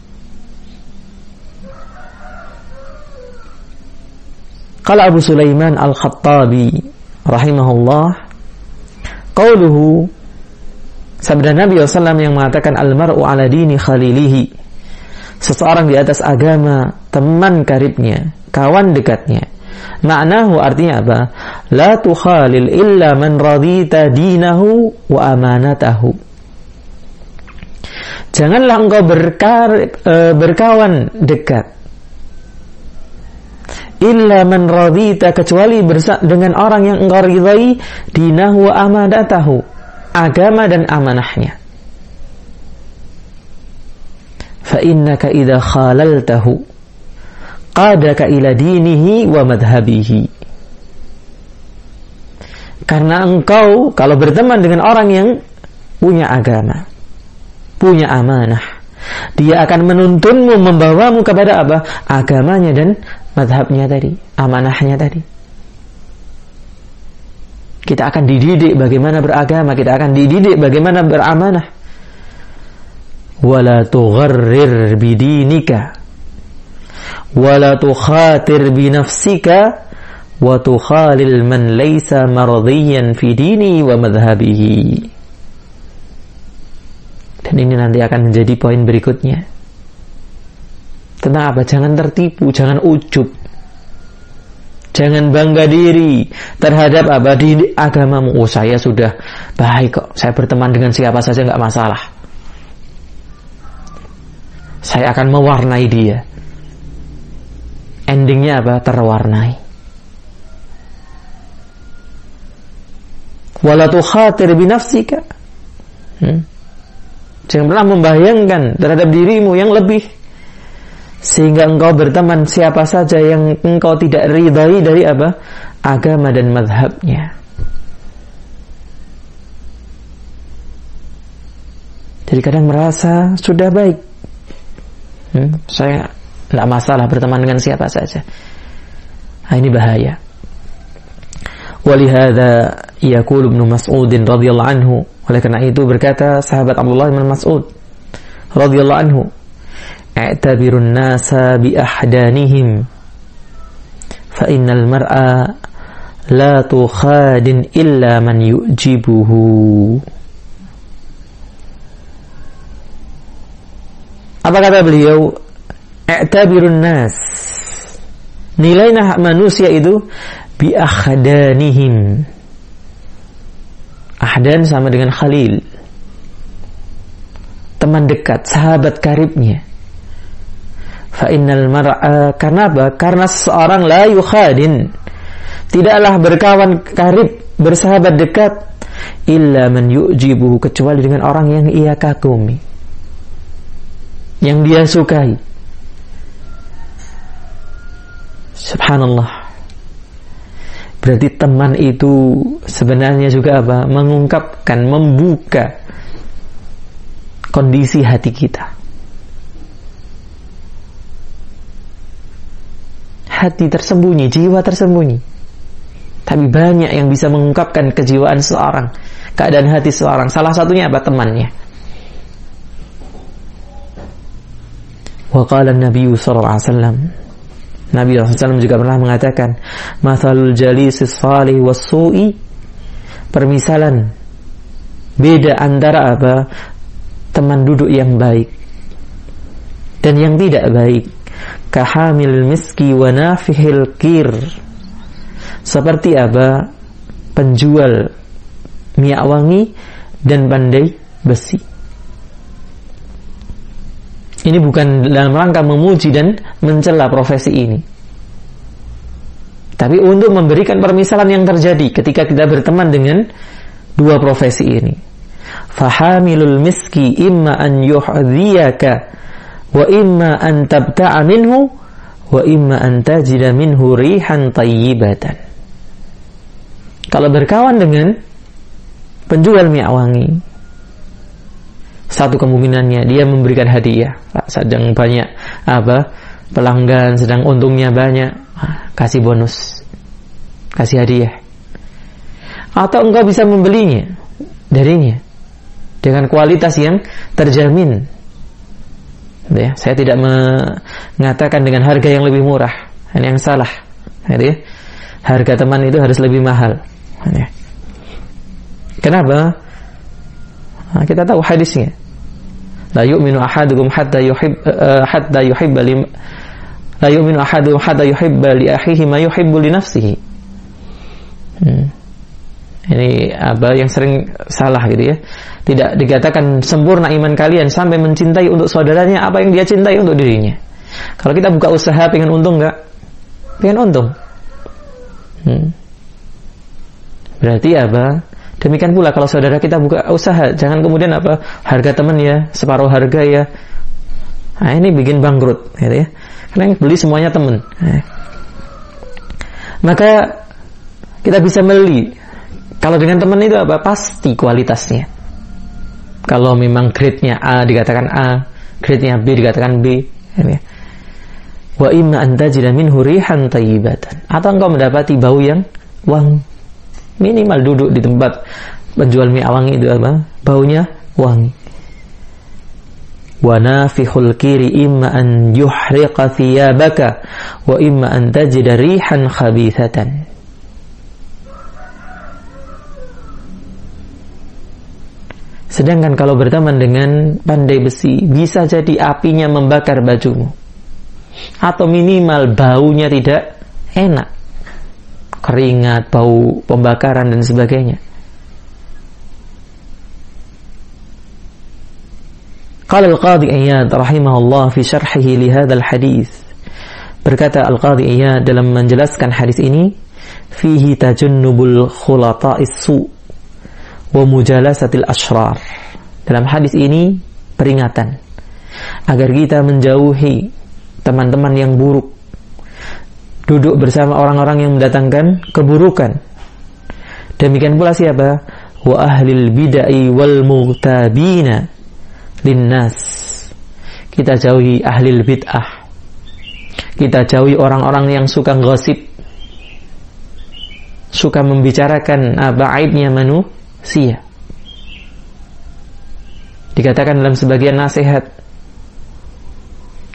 Qala Abu Sulaiman Al-Khattabi rahimahullah, qauluhu, sabda Nabi SAW yang mengatakan al-mar'u ala dini khalilihi, seseorang di atas agama teman karibnya, kawan dekatnya. Maknahu, artinya apa? La tukhalil illa man radita dinahu wa amanatahu. Janganlah engkau berkawan dekat illa man radita, kecuali dengan orang yang engkau ridai dinahu wa amanatahu, agama dan amanahnya. Fa innaka idza khalaltahu qadaka ila dinihi wa madhhabihi. Karena engkau kalau berteman dengan orang yang punya agama, punya amanah, dia akan menuntunmu, membawamu kepada apa? Agamanya dan madhabnya tadi, amanahnya tadi. Kita akan dididik bagaimana beragama, kita akan dididik bagaimana beramanah. Wala tugharrir bidinika wala tukhatir binafsika wa tukhalil man laysa maradiyan fi dini wa madhhabihi. Dan ini nanti akan menjadi poin berikutnya. Tentang apa? Jangan tertipu, jangan ujub, jangan bangga diri terhadap apa? Di agamamu. Oh, saya sudah baik kok, saya berteman dengan siapa saja nggak masalah, saya akan mewarnai dia. Endingnya apa? Terwarnai. Wala tukhatir binafsika. Jangan pernah membayangkan terhadap dirimu yang lebih, sehingga engkau berteman siapa saja yang engkau tidak ridai dari apa? Agama dan madhabnya. Jadi kadang merasa sudah baik, saya tidak masalah berteman dengan siapa saja. Nah, ini bahaya. Walihada yaqulu Ibnu Mas'ud radhiyallahu anhu, oleh karena itu berkata sahabat Abdullah bin Mas'ud radhiyallahu anhu, i'tabirun nasa bi ahdanihim fa innal mar'a la tukhadin illa man yu'jibuhu. Apa kata beliau? I'tabirun nas, nilainya manusia itu bi ahdanihim. Ahdan sama dengan khalil, teman dekat, sahabat karibnya. Fa innal mar'a, karena apa? Karena seseorang la yukhadin, tidaklah berkawan karib, bersahabat dekat, illa man yu'jibuhu, kecuali dengan orang yang ia kagumi, yang dia sukai. Subhanallah. Berarti teman itu sebenarnya juga apa? Mengungkapkan, membuka kondisi hati kita. Hati tersembunyi, jiwa tersembunyi. Tapi banyak yang bisa mengungkapkan kejiwaan seorang, keadaan hati seorang. Salah satunya apa? Temannya. Wa qala an-nabiy sallallahu alaihi wasallam, Nabi SAW juga pernah mengatakan, mathalul jalisis salih was-su'i, permisalan beda antara apa? Teman duduk yang baik dan yang tidak baik. Kahamil miski wa nafihil kir, seperti apa? Penjual minyak wangi dan pandai besi. Ini bukan dalam rangka memuji dan mencela profesi ini, tapi untuk memberikan permisalan yang terjadi ketika kita berteman dengan dua profesi ini. Fahamilul miski imma an yuhdhiyaka wa imma an tabta'a minhu wa imma an tajida minhu rihan tayyibatan. Kalau berkawan dengan penjual minyak wangi, satu kemungkinannya dia memberikan hadiah. Sedang banyak pelanggan, sedang untungnya banyak, kasih bonus, kasih hadiah. Atau engkau bisa membelinya darinya dengan kualitas yang terjamin. Ya, saya tidak mengatakan dengan harga yang lebih murah, ini yang salah. Ya, harga teman itu harus lebih mahal. Ya. Kenapa? Nah, kita tahu hadisnya. La yu'minu ahadukum hatta yuhibba li akhihi ma yuhibbu li nafsihi. Ini yang sering salah gitu ya. Tidak dikatakan sempurna iman kalian sampai mencintai untuk saudaranya apa yang dia cintai untuk dirinya. Kalau kita buka usaha pengen untung enggak? Pengen untung. Berarti demikian pula kalau saudara kita buka usaha, jangan kemudian harga teman ya, separuh harga ya. Nah, ini bikin bangkrut gitu ya. Karena yang beli semuanya teman. Maka kita bisa beli. Kalau dengan teman itu pasti kualitasnya. Kalau memang grade-nya A dikatakan A, grade-nya B dikatakan B, gitu ya. Wa imma an tajida minhu rihan thayyibatan. Atau engkau mendapati bau yang wangi. Minimal duduk di tempat penjual minyak wangi itu baunya wangi. Wa nafihul kiri imma an yuhriqa thiyabaka wa imma an tajida rihan khabithatan. Sedangkan kalau berteman dengan pandai besi, bisa jadi apinya membakar bajumu, atau minimal baunya tidak enak, keringat, bau pembakaran dan sebagainya. Qala al-Qadhi Iyad rahimahullah fi syarhihi li hadzal hadits. Berkata Al-Qadhi Iyad dalam menjelaskan hadis ini, fihi tajunnubul khulata'is su' wa mujalasatil ashrar. Dalam hadis ini peringatan agar kita menjauhi teman-teman yang buruk, duduk bersama orang-orang yang mendatangkan keburukan. Demikian pula siapa? Wa ahlil bid'ah wal mughtabina linnas. Kita jauhi ahlil bid'ah, kita jauhi orang-orang yang suka gosip, suka membicarakan aibnya manusia. Dikatakan dalam sebagian nasihat,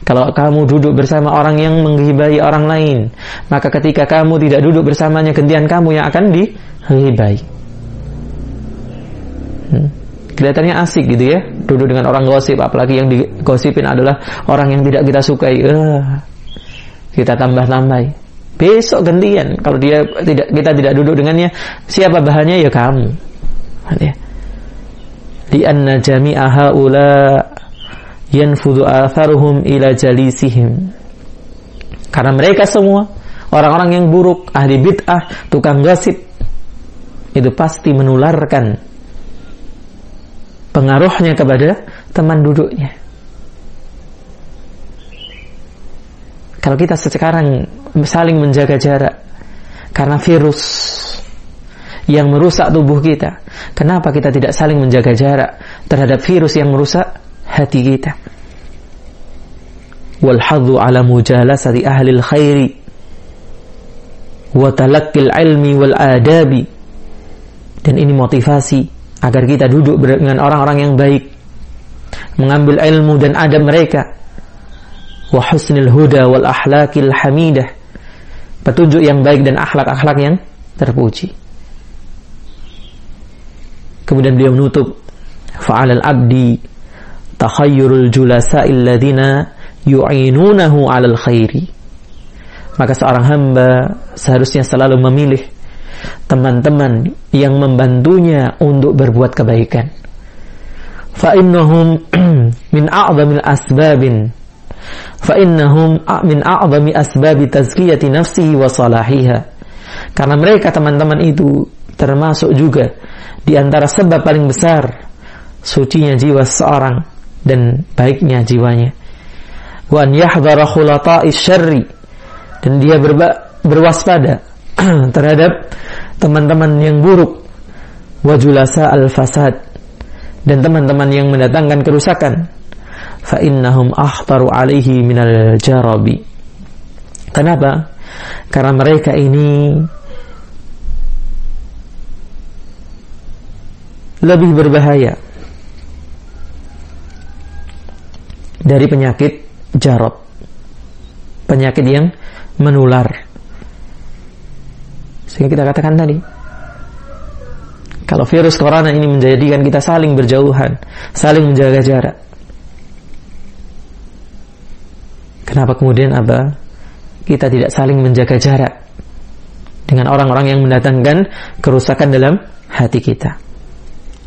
kalau kamu duduk bersama orang yang menghibai orang lain, maka ketika kamu tidak duduk bersamanya, gantian kamu yang akan dihibai. Kelihatannya asik gitu ya, duduk dengan orang gosip, apalagi yang digosipin adalah orang yang tidak kita sukai. Kita tambah-tambahi. Besok gantian, kalau kita tidak duduk dengannya, siapa bahannya? Ya kamu. Lianna jami'a haula yanfudhu atharuhum ila jalisihim. Karena mereka semua orang-orang yang buruk, ahli bid'ah, tukang gosip, itu pasti menularkan pengaruhnya kepada teman duduknya. Kalau kita sekarang saling menjaga jarak karena virus yang merusak tubuh kita, kenapa kita tidak saling menjaga jarak terhadap virus yang merusak hati kita? Wal haddu ala mujalasati ahlil khairi wa talaqqil ilmi wal adabi. Dan ini motivasi agar kita duduk dengan orang-orang yang baik, mengambil ilmu dan adab mereka. Wa husnil huda wal akhlaqil hamidah. Petunjuk yang baik dan akhlak-akhlak yang terpuji. Kemudian beliau menutup, fa'alal abdi takhayyurul julasa'il ladzina yu'inunahu 'alal khairi. Maka seorang hamba seharusnya selalu memilih teman-teman yang membantunya untuk berbuat kebaikan. Fa innahum min a'zami asbabi tazkiyati nafsihi wa salahiha. Karena mereka teman-teman itu termasuk juga di antara sebab paling besar sucinya jiwa seseorang dan baiknya jiwanya. Wa an yahdhara khulata'ish syarri, dan dia berwaspada terhadap teman-teman yang buruk. wa julasa al-fasad, dan teman-teman yang mendatangkan kerusakan, fa innahum akhtaru alaihi minal jarabi. Kenapa? Karena mereka ini lebih berbahaya dari penyakit jarab, penyakit yang menular. Sehingga kita katakan tadi, kalau virus corona ini menjadikan kita saling berjauhan, saling menjaga jarak, kenapa kemudian kita tidak saling menjaga jarak dengan orang-orang yang mendatangkan kerusakan dalam hati kita?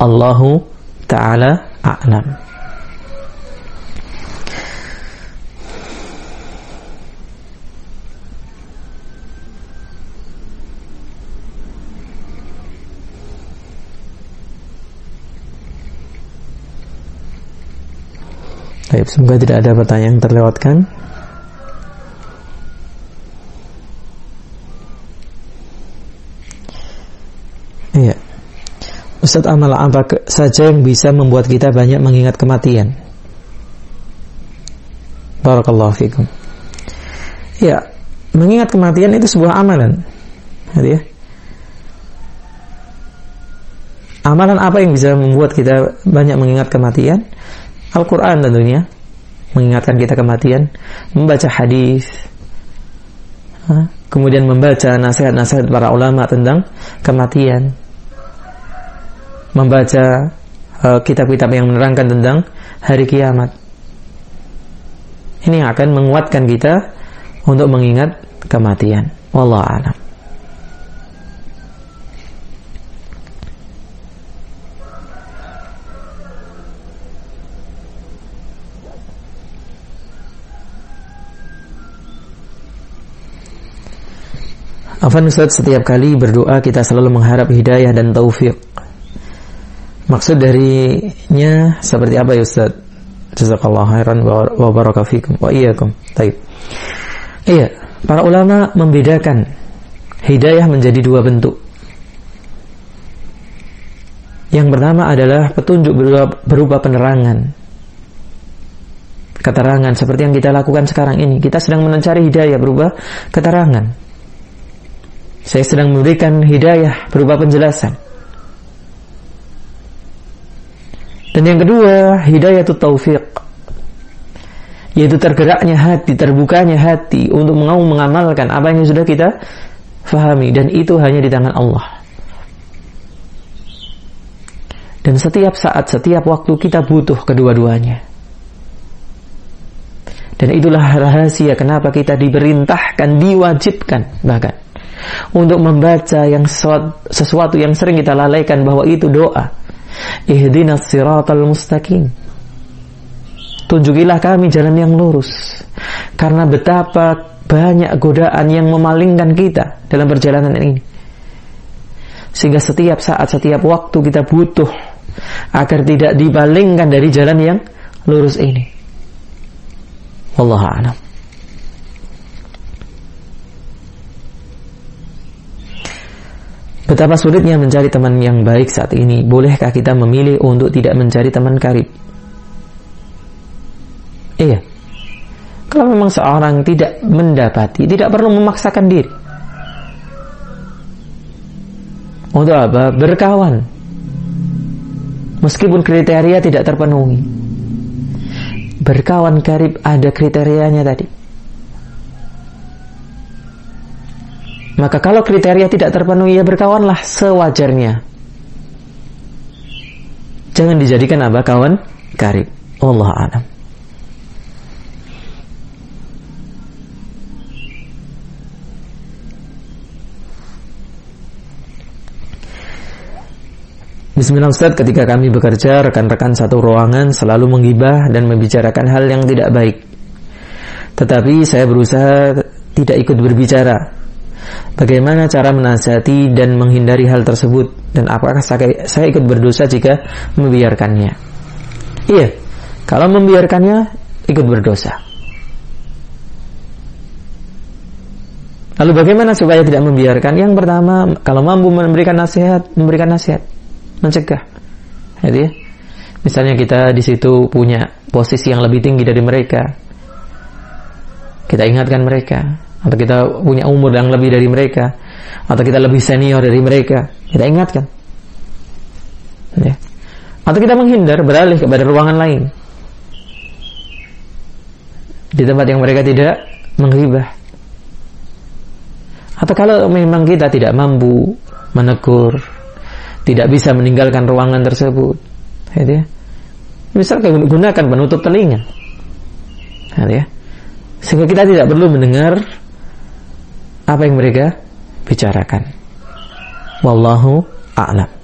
Allahu Ta'ala a'lam. Baik, semoga tidak ada pertanyaan yang terlewatkan. Iya. Ustaz, amal apa saja yang bisa membuat kita banyak mengingat kematian? Barakallahu fikum. Ya, mengingat kematian itu sebuah amalan. Ya. Amalan apa yang bisa membuat kita banyak mengingat kematian? Al-Quran tentunya mengingatkan kita kematian, membaca hadis, kemudian membaca nasihat-nasihat para ulama tentang kematian, membaca kitab-kitab yang menerangkan tentang hari kiamat. Ini yang akan menguatkan kita untuk mengingat kematian. Wallahu a'lam. Afan Ustaz, setiap kali berdoa kita selalu mengharap hidayah dan taufik. Maksud darinya seperti apa ya Ustaz? Jazakallahu khairan wa baraka fikum wa iyyakum. Baik. Iya, para ulama membedakan hidayah menjadi dua bentuk. Yang pertama adalah petunjuk berupa penerangan, keterangan seperti yang kita lakukan sekarang ini. Kita sedang mencari hidayah berupa keterangan. Saya sedang memberikan hidayah berupa penjelasan. Dan yang kedua, hidayah itu taufik, yaitu tergeraknya hati, terbukanya hati untuk mau mengamalkan apa yang sudah kita fahami, dan itu hanya di tangan Allah. Dan setiap saat, setiap waktu kita butuh kedua-duanya. Dan itulah rahasia kenapa kita diperintahkan, diwajibkan bahkan untuk membaca yang sesuatu yang sering kita lalaikan, bahwa itu doa. Ihdinas siratal mustaqim. Tunjukilah kami jalan yang lurus. Karena betapa banyak godaan yang memalingkan kita dalam perjalanan ini. Sehingga setiap saat, setiap waktu kita butuh agar tidak dipalingkan dari jalan yang lurus ini. Wallahu a'lam. Betapa sulitnya mencari teman yang baik saat ini. Bolehkah kita memilih untuk tidak mencari teman karib? Iya. Kalau memang seorang tidak mendapati, tidak perlu memaksakan diri. Untuk apa? Berkawan. Meskipun kriteria tidak terpenuhi. Berkawan karib ada kriterianya tadi. Maka kalau kriteria tidak terpenuhi, ya berkawanlah sewajarnya. Jangan dijadikan apa? Kawan karib. Wallahu a'lam. Bismillah Ustaz, ketika kami bekerja, rekan-rekan satu ruangan selalu menggibah dan membicarakan hal yang tidak baik. Tetapi saya berusaha tidak ikut berbicara. Bagaimana cara menasihati dan menghindari hal tersebut, dan apakah saya ikut berdosa jika membiarkannya? Iya, kalau membiarkannya ikut berdosa. Lalu bagaimana supaya tidak membiarkan? Yang pertama, kalau mampu memberikan nasihat, memberikan nasihat. mencegah. Jadi, misalnya kita di situ punya posisi yang lebih tinggi dari mereka, kita ingatkan mereka, atau kita punya umur yang lebih dari mereka, atau kita lebih senior dari mereka, kita ingatkan. Ya. Atau kita menghindar, beralih kepada ruangan lain di tempat yang mereka tidak menghibah. Atau kalau memang kita tidak mampu menegur, tidak bisa meninggalkan ruangan tersebut, ya, misalkan gunakan penutup telinga, ya, sehingga kita tidak perlu mendengar apa yang mereka bicarakan. Wallahu a'lam.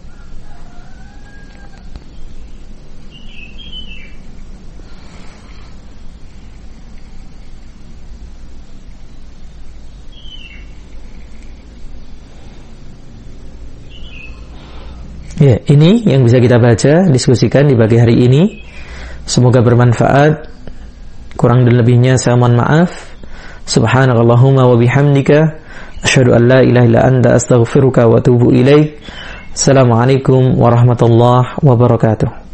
Ya, ini yang bisa kita baca, diskusikan di pagi hari ini. Semoga bermanfaat. Kurang dan lebihnya saya mohon maaf. Subhanakallahumma wa bihamdika asyhadu an la ilaha illa anta astaghfiruka wa atubu ilaik. Assalamualaikum warahmatullahi wabarakatuh.